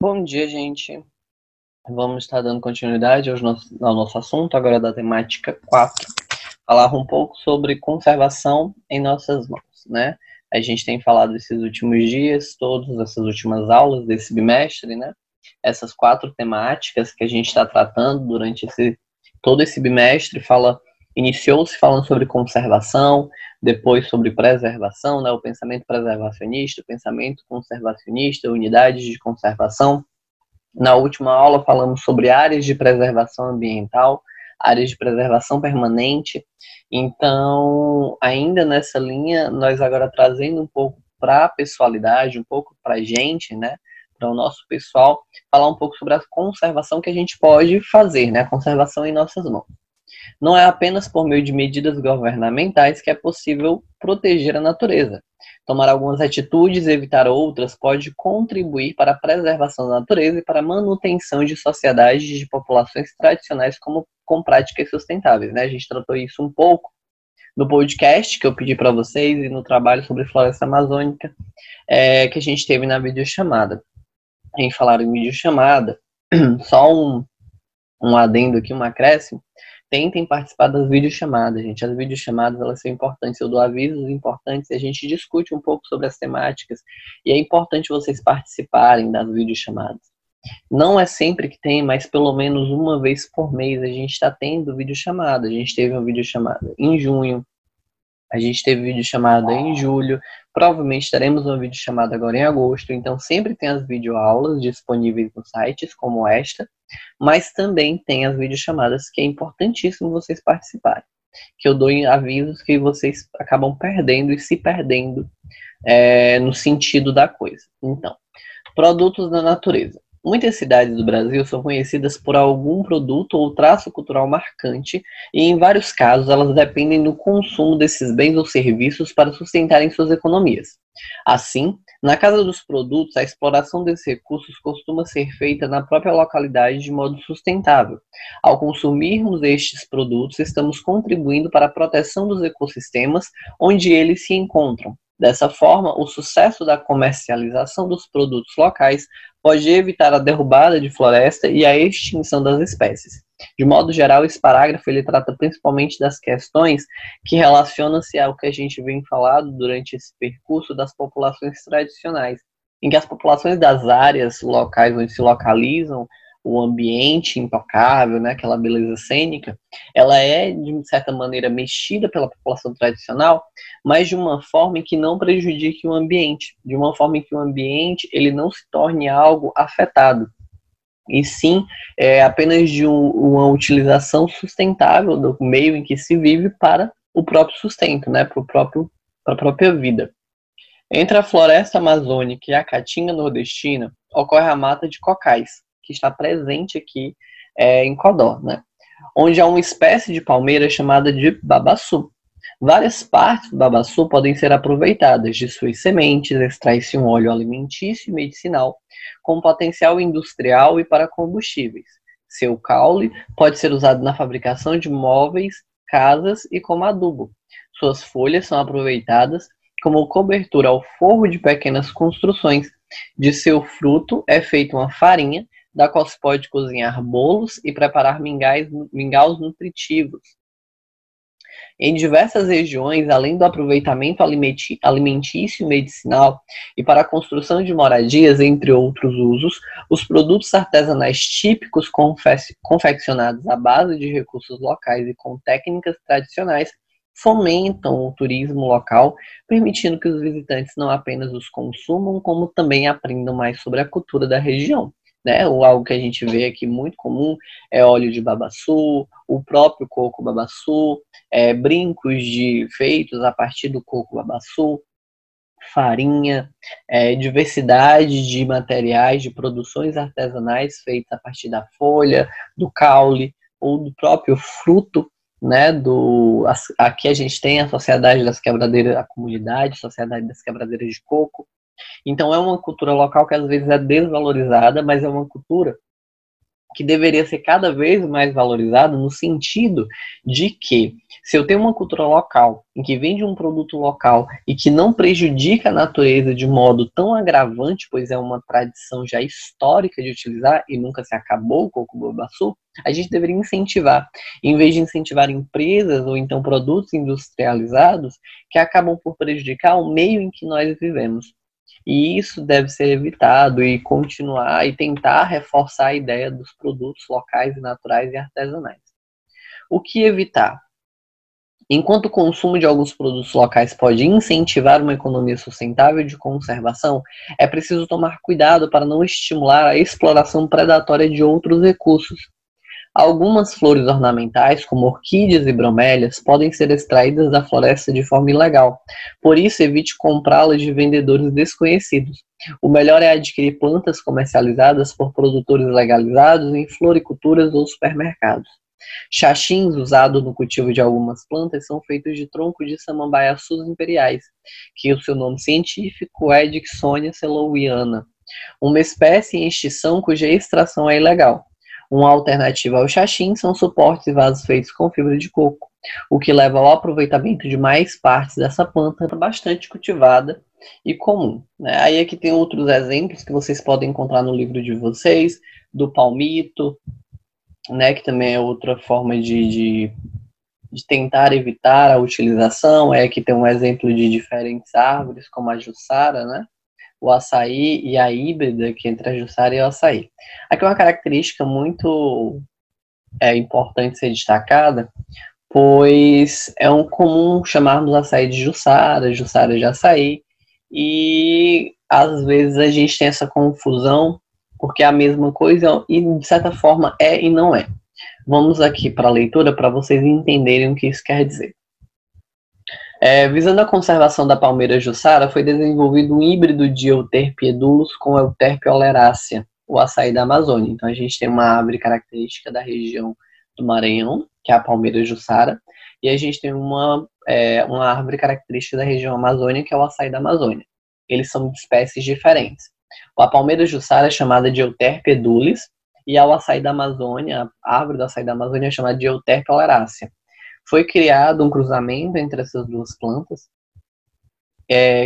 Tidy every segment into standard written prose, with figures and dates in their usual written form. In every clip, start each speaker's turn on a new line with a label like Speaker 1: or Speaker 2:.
Speaker 1: Bom dia, gente. Vamos estar dando continuidade ao nosso assunto, agora da temática 4. Falar um pouco sobre conservação em nossas mãos, né? A gente tem falado esses últimos dias, todas essas últimas aulas desse bimestre, né? Essas 4 temáticas que a gente está tratando durante todo esse bimestre, iniciou-se falando sobre conservação, depois sobre preservação, né? O pensamento preservacionista, o pensamento conservacionista, unidades de conservação. Na última aula falamos sobre áreas de preservação ambiental, áreas de preservação permanente. Então, ainda nessa linha, nós agora trazendo um pouco para a pessoalidade, um pouco para a gente, né, para o nosso pessoal, falar um pouco sobre a conservação que a gente pode fazer, né, a conservação em nossas mãos. Não é apenas por meio de medidas governamentais que é possível proteger a natureza. Tomar algumas atitudes e evitar outras pode contribuir para a preservação da natureza e para a manutenção de sociedades de populações tradicionais com práticas sustentáveis, né? A gente tratou isso um pouco no podcast que eu pedi para vocês e no trabalho sobre floresta amazônica que a gente teve na videochamada. Em falar em videochamada, só um adendo aqui, um acréscimo. Tentem participar das videochamadas, gente. As videochamadas, elas são importantes. Eu dou avisos importantes e a gente discute um pouco sobre as temáticas. E é importante vocês participarem das videochamadas. Não é sempre que tem, mas pelo menos uma vez por mês a gente está tendo videochamada. A gente teve uma videochamada em junho, a gente teve videochamada em julho, provavelmente teremos uma videochamada agora em agosto, então sempre tem as videoaulas disponíveis nos sites como esta, mas também tem as videochamadas que é importantíssimo vocês participarem, que eu dou avisos que vocês acabam perdendo e se perdendo no sentido da coisa. Então, produtos da natureza. Muitas cidades do Brasil são conhecidas por algum produto ou traço cultural marcante e, em vários casos, elas dependem do consumo desses bens ou serviços para sustentarem suas economias. Assim, na Casa dos Produtos, a exploração desses recursos costuma ser feita na própria localidade de modo sustentável. Ao consumirmos estes produtos, estamos contribuindo para a proteção dos ecossistemas onde eles se encontram. Dessa forma, o sucesso da comercialização dos produtos locais pode evitar a derrubada de floresta e a extinção das espécies. De modo geral, esse parágrafo ele trata principalmente das questões que relacionam-se ao que a gente vem falando durante esse percurso das populações tradicionais, em que as populações das áreas locais onde se localizam o ambiente intocável, né, aquela beleza cênica, ela é, de certa maneira, mexida pela população tradicional, mas de uma forma em que não prejudique o ambiente, de uma forma em que o ambiente ele não se torne algo afetado, e sim apenas de uma utilização sustentável do meio em que se vive para o próprio sustento, né, para a própria vida. Entre a floresta amazônica e a caatinga nordestina, ocorre a mata de cocais, que está presente aqui em Codó, né? Onde há uma espécie de palmeira chamada de babaçu. Várias partes do babaçu podem ser aproveitadas. De suas sementes, extrai-se um óleo alimentício e medicinal, com potencial industrial e para combustíveis. Seu caule pode ser usado na fabricação de móveis, casas e como adubo. Suas folhas são aproveitadas como cobertura ao forro de pequenas construções. De seu fruto é feita uma farinha, da qual se pode cozinhar bolos e preparar mingaus nutritivos. Em diversas regiões, além do aproveitamento alimentício e medicinal e para a construção de moradias, entre outros usos, os produtos artesanais típicos confeccionados à base de recursos locais e com técnicas tradicionais fomentam o turismo local, permitindo que os visitantes não apenas os consumam, como também aprendam mais sobre a cultura da região. Né? Ou algo que a gente vê aqui muito comum é óleo de babaçu, o próprio coco babaçu, brincos feitos a partir do coco babaçu, farinha, diversidade de materiais, de produções artesanais feitas a partir da folha, do caule ou do próprio fruto, né? Aqui a gente tem a Sociedade das Quebradeiras, a comunidade, Sociedade das Quebradeiras de Coco. Então é uma cultura local que às vezes é desvalorizada, mas é uma cultura que deveria ser cada vez mais valorizada no sentido de que Se eu tenho uma cultura local, em que vende um produto local e que não prejudica a natureza de modo tão agravante, pois é uma tradição já histórica de utilizar e nunca se acabou o coco-babaçu, a gente deveria incentivar. Em vez de incentivar empresas ou então produtos industrializados que acabam por prejudicar o meio em que nós vivemos. E isso deve ser evitado e continuar e tentar reforçar a ideia dos produtos locais, naturais e artesanais. O que evitar? Enquanto o consumo de alguns produtos locais pode incentivar uma economia sustentável de conservação, é preciso tomar cuidado para não estimular a exploração predatória de outros recursos. Algumas flores ornamentais, como orquídeas e bromélias, podem ser extraídas da floresta de forma ilegal. Por isso, evite comprá-las de vendedores desconhecidos. O melhor é adquirir plantas comercializadas por produtores legalizados em floriculturas ou supermercados. Xaxins usados no cultivo de algumas plantas são feitos de troncos de samambaiaçus imperiais, que o seu nome científico é Dicksonia sellowiana, uma espécie em extinção cuja extração é ilegal. Uma alternativa ao xaxim são suportes e vasos feitos com fibra de coco, o que leva ao aproveitamento de mais partes dessa planta bastante cultivada e comum. Aí aqui tem outros exemplos que vocês podem encontrar no livro de vocês, do palmito, que também é outra forma de tentar evitar a utilização. Aqui tem um exemplo de diferentes árvores, como a jussara, o açaí e a híbrida, que entre a jussara e o açaí. Aqui é uma característica muito importante ser destacada, pois é comum chamarmos açaí de jussara, jussara de açaí, e às vezes a gente tem essa confusão, porque é a mesma coisa e de certa forma é e não é. Vamos aqui para a leitura para vocês entenderem o que isso quer dizer. Visando a conservação da palmeira jussara, foi desenvolvido um híbrido de Euterpe edulus com Euterpe oleracea, o açaí da Amazônia. Então a gente tem uma árvore característica da região do Maranhão, que é a palmeira jussara, e a gente tem uma árvore característica da região Amazônia, que é o açaí da Amazônia. Eles são de espécies diferentes. A palmeira jussara é chamada de Euterpe edulis, e o açaí da Amazônia, a árvore do açaí da Amazônia é chamada de Euterpe oleracea. Foi criado um cruzamento entre essas duas plantas,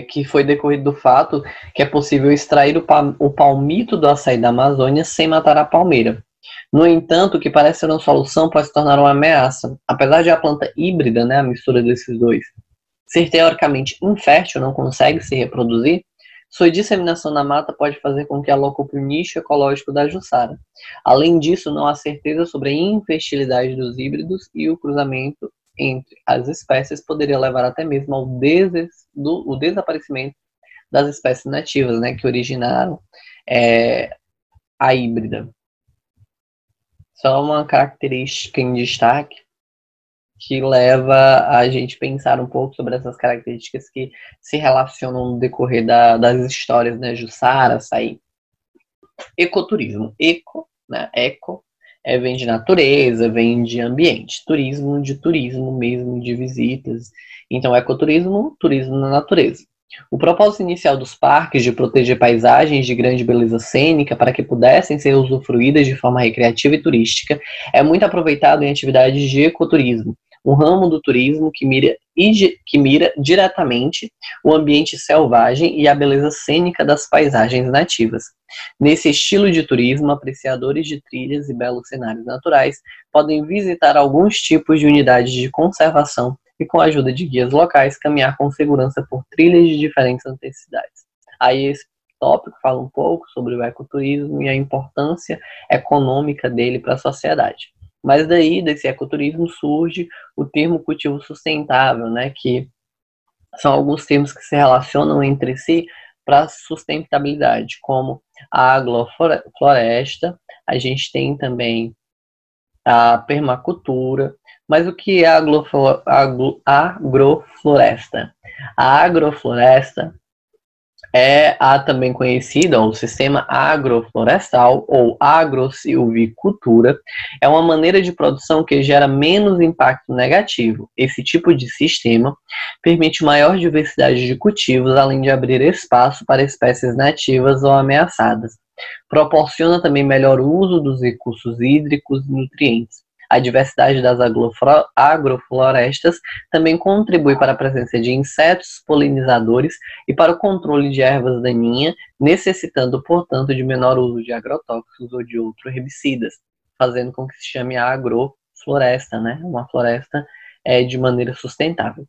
Speaker 1: que foi decorrido do fato que é possível extrair o palmito do açaí da Amazônia sem matar a palmeira. No entanto, o que parece ser uma solução pode se tornar uma ameaça. Apesar de a planta híbrida, a mistura desses dois, ser teoricamente infértil, não consegue se reproduzir, sua disseminação na mata pode fazer com que ela ocupe o nicho ecológico da jussara. Além disso, não há certeza sobre a infertilidade dos híbridos e o cruzamento entre as espécies poderia levar até mesmo ao desaparecimento das espécies nativas, que originaram a híbrida. Só uma característica em destaque que leva a gente pensar um pouco sobre essas características que se relacionam no decorrer das histórias, jussara, açaí. Ecoturismo. Eco, vem de natureza, vem de ambiente. Turismo, de turismo mesmo, de visitas. Então, ecoturismo, turismo na natureza. O propósito inicial dos parques de proteger paisagens de grande beleza cênica para que pudessem ser usufruídas de forma recreativa e turística é muito aproveitado em atividades de ecoturismo, um ramo do turismo que mira diretamente o ambiente selvagem e a beleza cênica das paisagens nativas. Nesse estilo de turismo, apreciadores de trilhas e belos cenários naturais podem visitar alguns tipos de unidades de conservação e, com a ajuda de guias locais, caminhar com segurança por trilhas de diferentes intensidades. Aí esse tópico fala um pouco sobre o ecoturismo e a importância econômica dele para a sociedade. Mas daí, desse ecoturismo, surge o termo cultivo sustentável, que são alguns termos que se relacionam entre si para sustentabilidade, como a agrofloresta, a gente tem também a permacultura. Mas o que é a agrofloresta? A agrofloresta é a também conhecida, o sistema agroflorestal ou agrosilvicultura, é uma maneira de produção que gera menos impacto negativo. Esse tipo de sistema permite maior diversidade de cultivos, além de abrir espaço para espécies nativas ou ameaçadas. Proporciona também melhor uso dos recursos hídricos e nutrientes. A diversidade das agroflorestas também contribui para a presença de insetos polinizadores e para o controle de ervas daninhas, necessitando, portanto, de menor uso de agrotóxicos ou de outros herbicidas, fazendo com que se chame a agrofloresta, né? Uma floresta de maneira sustentável.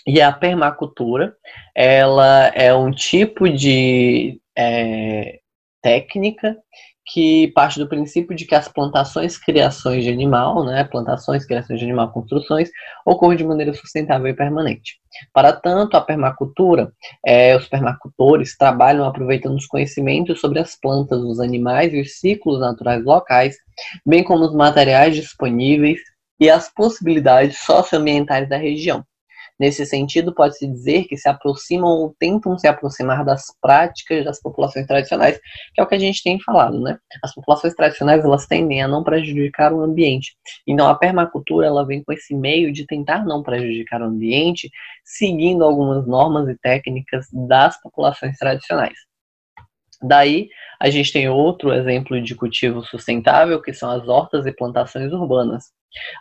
Speaker 1: E a permacultura, ela é um tipo de técnica que parte do princípio de que as plantações, criações de animal, né, plantações, criações de animal, construções, ocorrem de maneira sustentável e permanente. Para tanto, a permacultura, os permacultores trabalham aproveitando os conhecimentos sobre as plantas, os animais e os ciclos naturais locais, bem como os materiais disponíveis e as possibilidades socioambientais da região. Nesse sentido, pode-se dizer que se aproximam ou tentam se aproximar das práticas das populações tradicionais, que é o que a gente tem falado, né? As populações tradicionais, elas tendem a não prejudicar o ambiente. Então, a permacultura, ela vem com esse meio de tentar não prejudicar o ambiente, seguindo algumas normas e técnicas das populações tradicionais. Daí, a gente tem outro exemplo de cultivo sustentável, que são as hortas e plantações urbanas.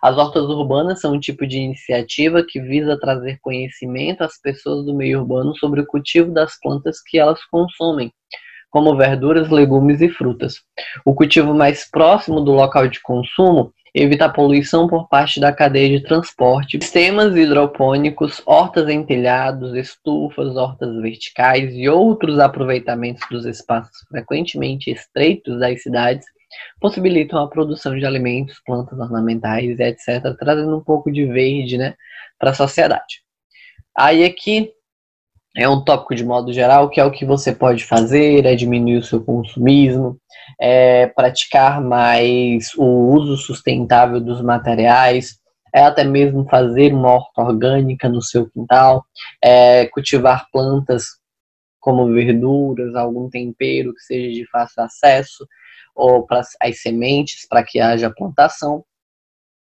Speaker 1: As hortas urbanas são um tipo de iniciativa que visa trazer conhecimento às pessoas do meio urbano sobre o cultivo das plantas que elas consomem, como verduras, legumes e frutas. O cultivo mais próximo do local de consumo evita a poluição por parte da cadeia de transporte. Sistemas hidropônicos, hortas em telhados, estufas, hortas verticais e outros aproveitamentos dos espaços frequentemente estreitos das cidades possibilitam a produção de alimentos, plantas ornamentais, etc., trazendo um pouco de verde, né, para a sociedade. Aí aqui é um tópico de modo geral, que é o que você pode fazer, é diminuir o seu consumismo, é praticar mais o uso sustentável dos materiais, é até mesmo fazer uma horta orgânica no seu quintal, é cultivar plantas como verduras, algum tempero que seja de fácil acesso, ou para as sementes, para que haja plantação.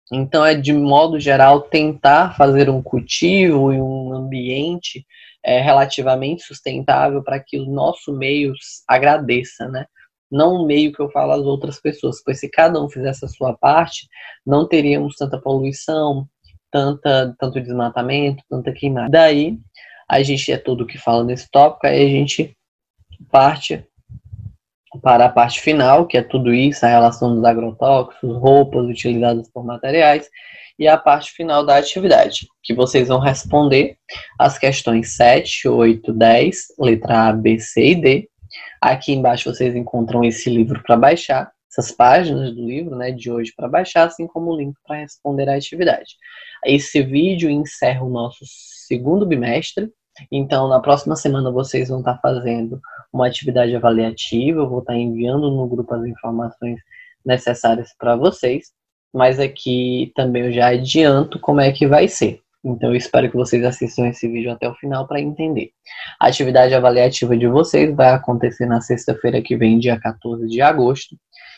Speaker 1: Então, é de modo geral tentar fazer um cultivo e um ambiente relativamente sustentável para que o nosso meio agradeça, né? Não o meio que eu falo às outras pessoas, pois se cada um fizesse a sua parte, não teríamos tanta poluição, tanto desmatamento, tanta queimada. Daí, a gente tudo que fala nesse tópico, aí a gente parte para a parte final, que é tudo isso, a relação dos agrotóxicos, roupas utilizadas por materiais, e a parte final da atividade, que vocês vão responder as questões 7, 8, 10, letra A, B, C e D. Aqui embaixo vocês encontram esse livro para baixar, essas páginas do livro, né, de hoje para baixar, assim como o link para responder a atividade. Esse vídeo encerra o nosso segundo bimestre. Então, na próxima semana vocês vão estar fazendo uma atividade avaliativa, eu vou estar enviando no grupo as informações necessárias para vocês, mas aqui também eu já adianto como é que vai ser. Então, eu espero que vocês assistam esse vídeo até o final para entender. A atividade avaliativa de vocês vai acontecer na sexta-feira que vem, dia 14 de agosto,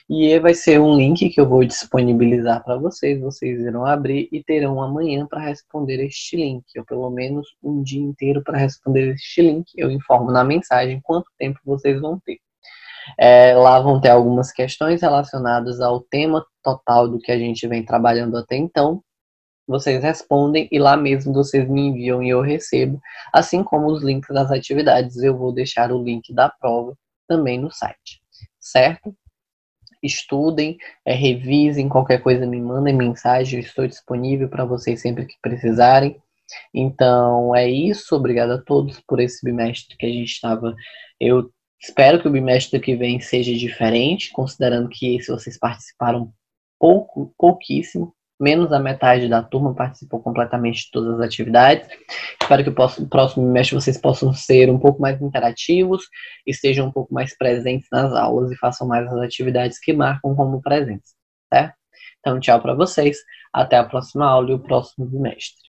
Speaker 1: e vai ser um link que eu vou disponibilizar para vocês. Vocês irão abrir e terão amanhã para responder este link, ou pelo menos um dia inteiro para responder este link. Eu informo na mensagem quanto tempo vocês vão ter. Lá vão ter algumas questões relacionadas ao tema total do que a gente vem trabalhando até então. Vocês respondem e lá mesmo vocês me enviam e eu recebo, assim como os links das atividades. Eu vou deixar o link da prova também no site, certo? Estudem, revisem, qualquer coisa me mandem mensagem, eu estou disponível para vocês sempre que precisarem. Então é isso, obrigado a todos por esse bimestre que a gente estava. Eu espero que o bimestre que vem seja diferente, considerando que esse vocês participaram pouquíssimo, menos da metade da turma participou completamente de todas as atividades. Espero que o próximo bimestre vocês possam ser um pouco mais interativos, estejam um pouco mais presentes nas aulas e façam mais as atividades que marcam como presença, certo? Então, tchau para vocês, até a próxima aula e o próximo bimestre.